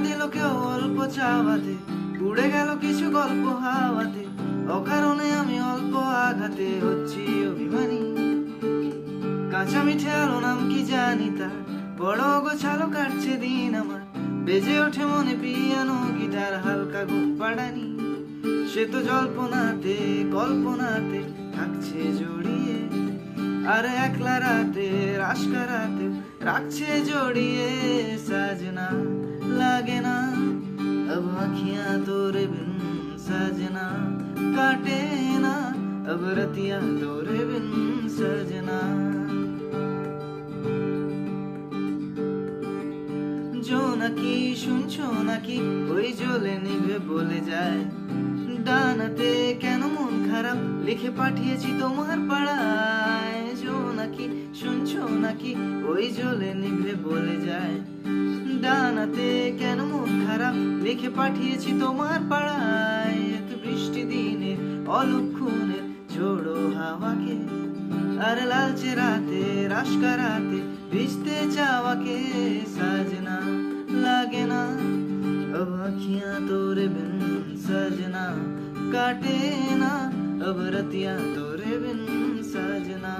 দিল কেউ অল্প চাওয়াতে, উড়ে গেল কিছু গল্প হাওয়াতে, অকারণে আমি অল্প আঘাতে হচ্ছি অভিমানী। কাঁচা মিঠে আলো নাম কি জানি তার, বড় গোছালো কাটছে দিন আমার, বেজে ওঠে মনে পিয়ানো গিটার, হালকা ঘুম পাড়ানি। সে তো জল্পনাতে কল্পনাতে থাকছে জড়িয়ে, আর একলা রাতে রাস্কা রাতে রাখছে জড়িয়ে। সাজনা লাগে না अब आँखियाँ तोरे बिन, सजना काटे ना अब रतियाँ तोरे बिन सजना। জোনাকি শুনছো নাকি, ওই জ্বলে নিভে বলে যায়, ডানাতে কেন মন খারাপ লিখে পাঠিয়েছি তোমার পাড়ায়। জোনাকি শুনছো নাকি, ওই জ্বলে নিভে বলে যায়, ডানাতে কেন মন খারাপ লিখে পাঠিয়েছি তোমার পাড়ায়। এত বৃষ্টি দিনে অলক্ষণের ঝোড়ো হাওয়াকে, আর লালচে রাতে রাস্কা রাতে ভিজতে চাওয়াকে। সাজনা লাগে না अब आँखियाँ तोरे बिन, सजना काटे ना अब रतियाँ तोरे बिन सजना।